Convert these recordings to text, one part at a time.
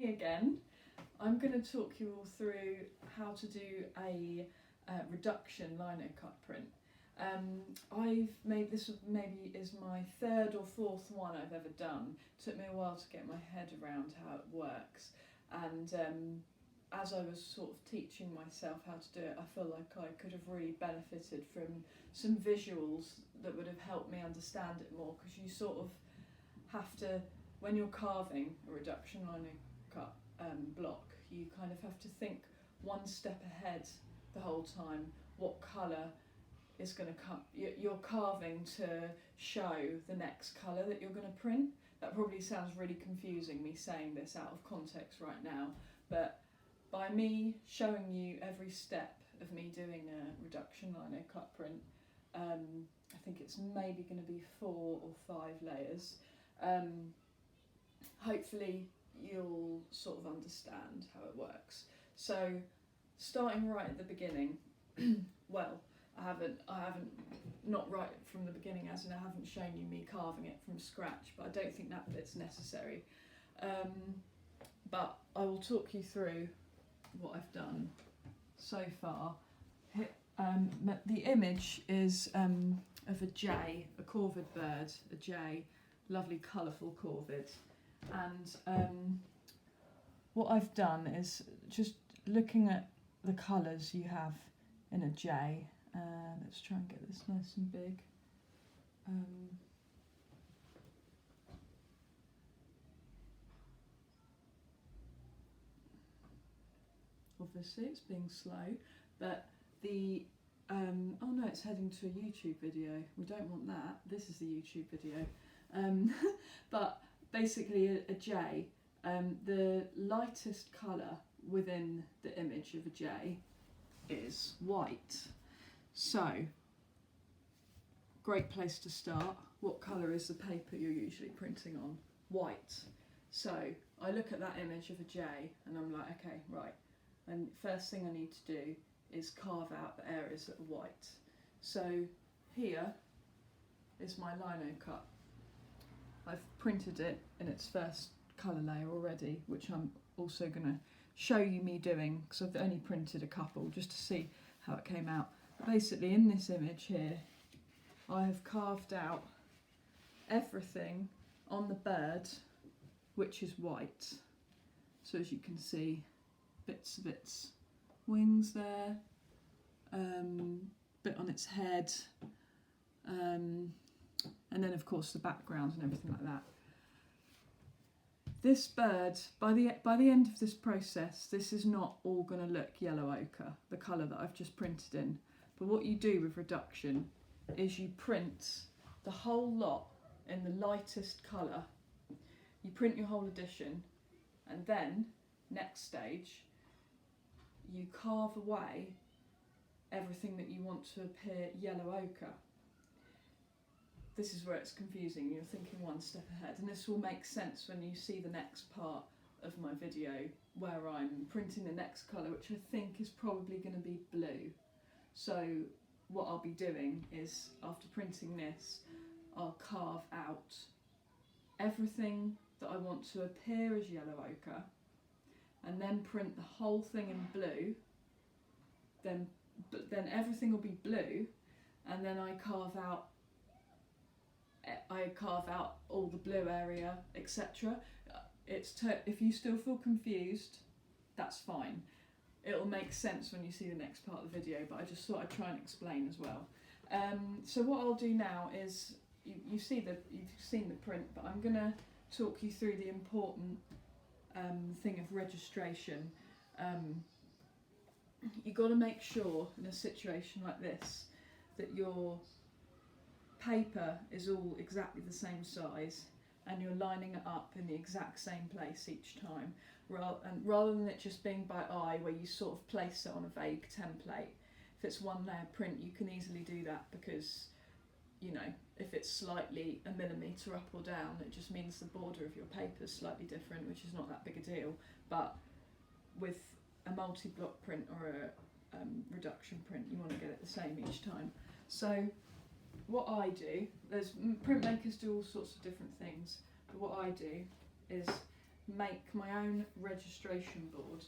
Again, I'm going to talk you all through how to do a reduction linocut print. I've made this maybe is my third or fourth one I've ever done. It took me a while to get my head around how it works, and as I was sort of teaching myself how to do it, I feel like I could have really benefited from some visuals that would have helped me understand it more, because you sort of have to, when you're carving a reduction linocut block, you kind of have to think one step ahead the whole time. What colour is going to come? You're carving to show the next colour that you're going to print. That probably sounds really confusing, me saying this out of context right now, but by me showing you every step of me doing a reduction linocut print, I think it's maybe going to be 4 or 5 layers. Hopefully you'll sort of understand how it works. So starting right at the beginning, well, I haven't not right from the beginning, as in I haven't shown you me carving it from scratch, but I don't think that bit's necessary. But I will talk you through what I've done so far. The image is of a jay, a corvid bird, a jay, lovely colourful corvid. And what I've done is just looking at the colours you have in a jay. Let's try and get this nice and big. Obviously it's being slow, but the oh no, it's heading to a YouTube video. We don't want that. This is the YouTube video. But basically a jay, the lightest colour within the image of a jay is white. So, great place to start. What colour is the paper you're usually printing on? White. So, I look at that image of a jay and I'm like, okay, right. And first thing I need to do is carve out the areas that are white. So, here is my Linocut. I've printed it in its first colour layer already, which I'm also going to show you me doing, because I've only printed a couple just to see how it came out. But basically in this image here, I have carved out everything on the bird which is white. So as you can see, bits of its wings there, bit on its head, and then of course the background and everything like that. This bird, by the end of this process, this is not all going to look yellow ochre, the colour that I've just printed in. But what you do with reduction is you print the whole lot in the lightest colour. You print your whole edition, and then, next stage, you carve away everything that you want to appear yellow ochre. This is where it's confusing. You're thinking one step ahead, and this will make sense when you see the next part of my video where I'm printing the next colour, which I think is probably going to be blue. So what I'll be doing is, after printing this, I'll carve out everything that I want to appear as yellow ochre, and then print the whole thing in blue. Then everything will be blue, and then I carve out all the blue area, etc. If you still feel confused, that's fine. It'll make sense when you see the next part of the video, but I just thought I'd try and explain as well. So what I'll do now is, you've seen the print, but I'm going to talk you through the important thing of registration. You've got to make sure in a situation like this that your paper is all exactly the same size and you're lining it up in the exact same place each time, rather than it just being by eye where you sort of place it on a vague template. If it's one layer print, you can easily do that, because, you know, if it's slightly a millimetre up or down, it just means the border of your paper is slightly different, which is not that big a deal. But with a multi-block print or a reduction print, you want to get it the same each time. So what I do, printmakers do all sorts of different things, but what I do is make my own registration board.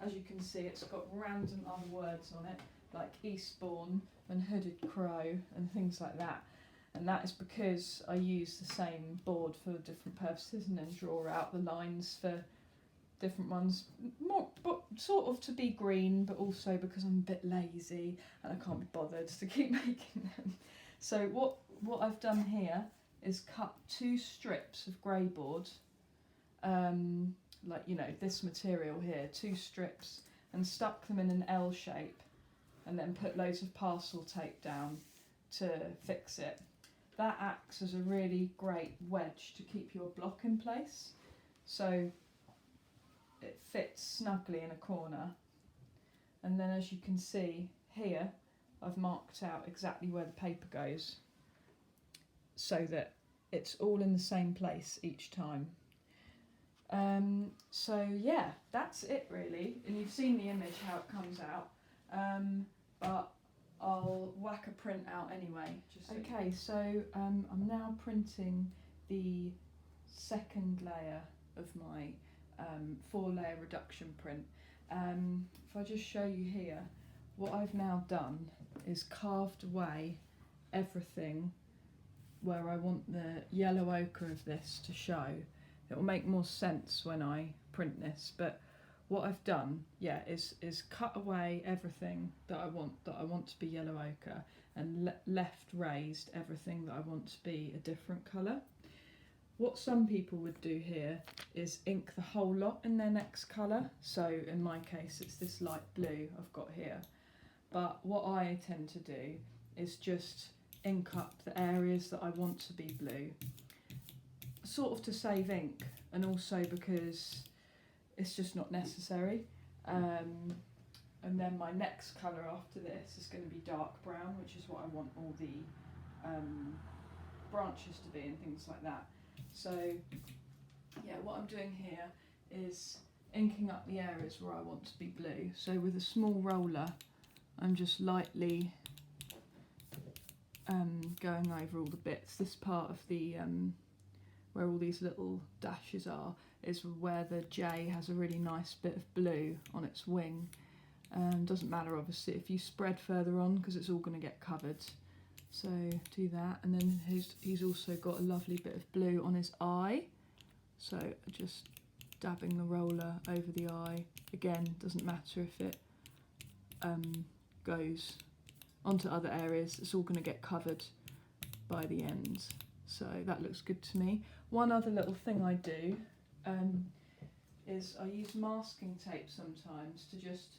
As you can see, it's got random other words on it, like Eastbourne and Hooded Crow and things like that. And that is because I use the same board for different purposes and then draw out the lines for different ones, more, but sort of to be green, but also because I'm a bit lazy and I can't be bothered to keep making them. So what I've done here is cut 2 strips of grey board, like, you know, this material here, 2 strips, and stuck them in an L shape, and then put loads of parcel tape down to fix it. That acts as a really great wedge to keep your block in place, so it fits snugly in a corner. And then, as you can see here, I've marked out exactly where the paper goes so that it's all in the same place each time. So yeah, that's it really, and you've seen the image how it comes out, but I'll whack a print out anyway. Okay, so I'm now printing the second layer of my 4-layer reduction print. If I just show you here, what I've now done is carved away everything where I want the yellow ochre of this to show. It will make more sense when I print this, but what I've done, yeah, is cut away everything that I want to be yellow ochre, and left raised everything that I want to be a different colour. What some people would do here is ink the whole lot in their next colour. So in my case, it's this light blue I've got here. But what I tend to do is just ink up the areas that I want to be blue, sort of to save ink, and also because it's just not necessary. And then my next colour after this is going to be dark brown, which is what I want all the branches to be and things like that. So yeah, what I'm doing here is inking up the areas where I want to be blue. So with a small roller, I'm just lightly going over all the bits. This part of the where all these little dashes are is where the J has a really nice bit of blue on its wing. Doesn't matter obviously if you spread further on because it's all going to get covered. So do that, and then he's also got a lovely bit of blue on his eye. So just dabbing the roller over the eye. Again, doesn't matter if it goes onto other areas, it's all going to get covered by the ends. So that looks good to me. One other little thing I do is I use masking tape sometimes to just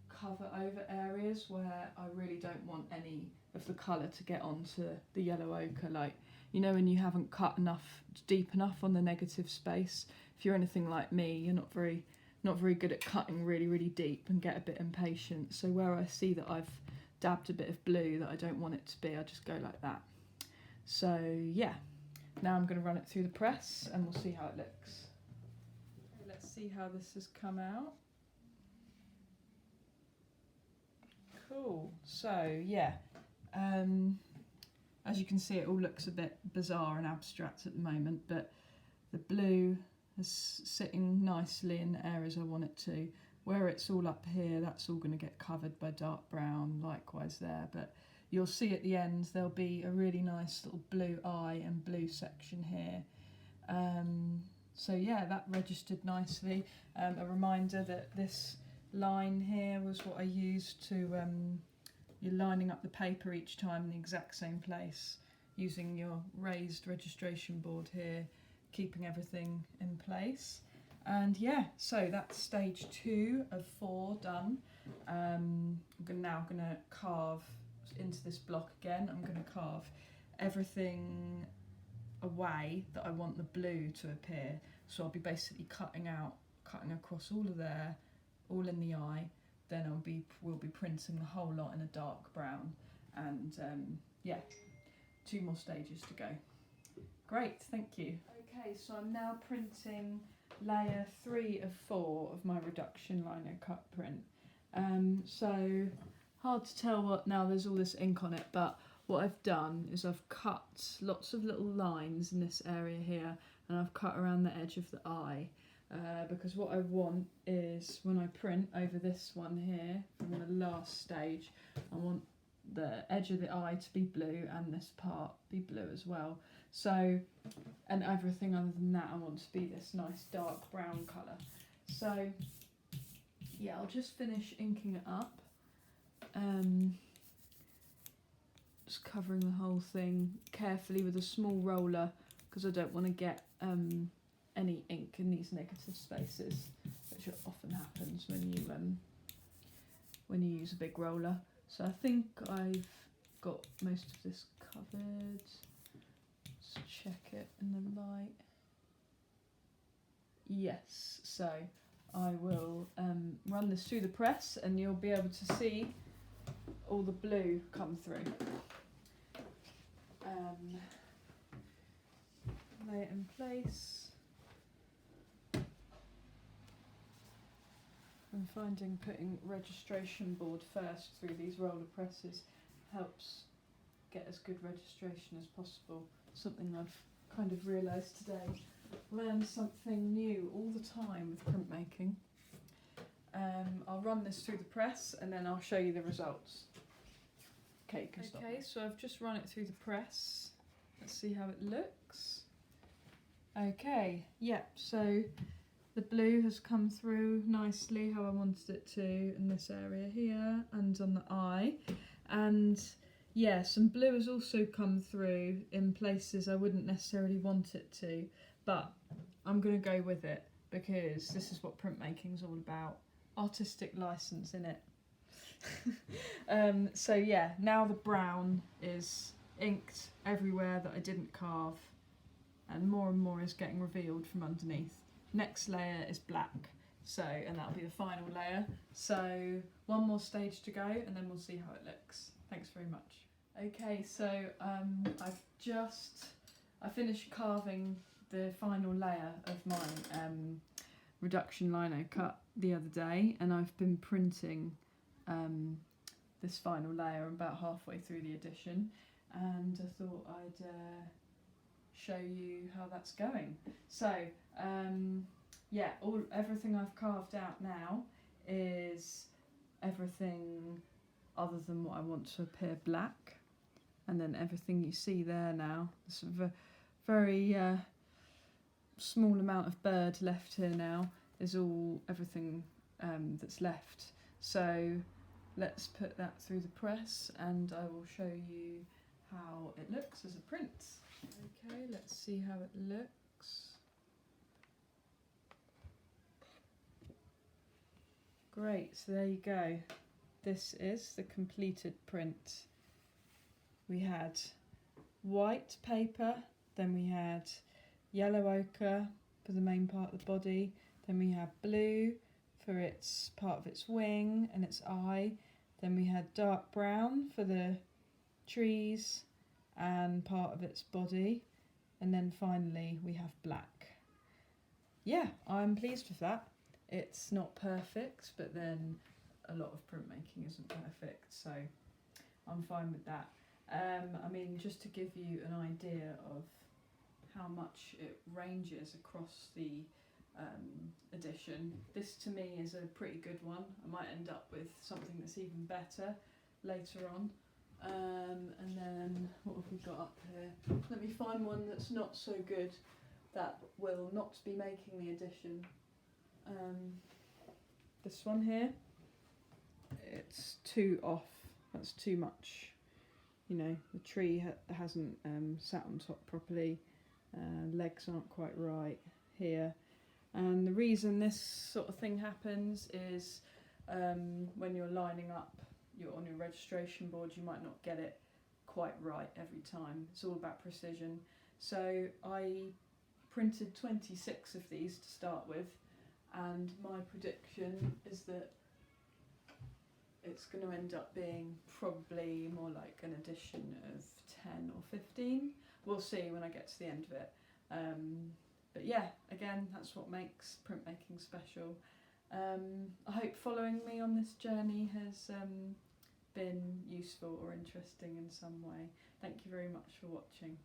cover over areas where I really don't want any of the colour to get onto the yellow ochre, like, you know, when you haven't cut enough, deep enough on the negative space. If you're anything like me, you're not very good at cutting really deep and get a bit impatient. So where I see that I've dabbed a bit of blue that I don't want it to be, I just go like that. So yeah, now I'm going to run it through the press and we'll see how it looks. Let's see how this has come out. Cool. So yeah, as you can see, it all looks a bit bizarre and abstract at the moment, but the blue is sitting nicely in the areas I want it to. Where it's all up here, that's all going to get covered by dark brown, likewise there, but you'll see at the ends there'll be a really nice little blue eye and blue section here. So yeah, that registered nicely. A reminder that this line here was what I used to, you're lining up the paper each time in the exact same place, using your raised registration board here, keeping everything in place. And yeah, so that's stage 2 of 4 done. I'm now going to carve into this block again. I'm going to carve everything away that I want the blue to appear. So I'll be basically cutting across all of there, all in the eye. Then we'll be printing the whole lot in a dark brown. And yeah, 2 more stages to go. Great, thank you. Okay, so I'm now printing layer 3 of 4 of my reduction Linocut print. So hard to tell what, now there's all this ink on it, but what I've done is I've cut lots of little lines in this area here, and I've cut around the edge of the eye, because what I want is when I print over this one here from the last stage, I want the edge of the eye to be blue and this part be blue as well. So, and everything other than that I want to be this nice dark brown colour. So yeah, I'll just finish inking it up. Just covering the whole thing carefully with a small roller because I don't want to get any ink in these negative spaces, which often happens when you use a big roller. So I think I've got most of this covered. Let's check it in the light. Yes, so I will run this through the press and you'll be able to see all the blue come through. Lay it in place. I'm finding putting registration board first through these roller presses helps get as good registration as possible. Something I've kind of realised today. Learn something new all the time with printmaking. I'll run this through the press and then I'll show you the results. Okay, so I've just run it through the press. Let's see how it looks. Okay, yep, so the blue has come through nicely how I wanted it to in this area here and on the eye. And yeah, some blue has also come through in places I wouldn't necessarily want it to, but I'm going to go with it because this is what printmaking is all about. Artistic license in it. So yeah, now the brown is inked everywhere that I didn't carve and more is getting revealed from underneath. Next layer is black, so, and that'll be the final layer. So one more stage to go and then we'll see how it looks. Thanks very much. Okay, so I finished carving the final layer of my reduction lino cut the other day, and I've been printing this final layer. I'm about halfway through the edition, and I thought I'd show you how that's going. So yeah, everything I've carved out now is everything other than what I want to appear black, and then everything you see there now, there's a very small amount of bird left here now, is everything that's left. So let's put that through the press and I will show you how it looks as a print. Okay, let's see how it looks. Great, so there you go. This is the completed print. We had white paper, then we had yellow ochre for the main part of the body, then we had blue for its part of its wing and its eye, then we had dark brown for the trees and part of its body, and then finally we have black. Yeah, I'm pleased with that. It's not perfect, but then a lot of printmaking isn't perfect, so I'm fine with that. I mean, just to give you an idea of how much it ranges across the edition, this to me is a pretty good one. I might end up with something that's even better later on. And then what have we got up here? Let me find one that's not so good, that will not be making the edition. This one here, it's too off, that's too much. You know, the tree hasn't sat on top properly, legs aren't quite right here. And the reason this sort of thing happens is when you're lining up on your registration board, you might not get it quite right every time. It's all about precision. So I printed 26 of these to start with, and my prediction is that it's going to end up being probably more like an edition of 10 or 15. We'll see when I get to the end of it. But yeah, again, that's what makes printmaking special. I hope following me on this journey has been useful or interesting in some way. Thank you very much for watching.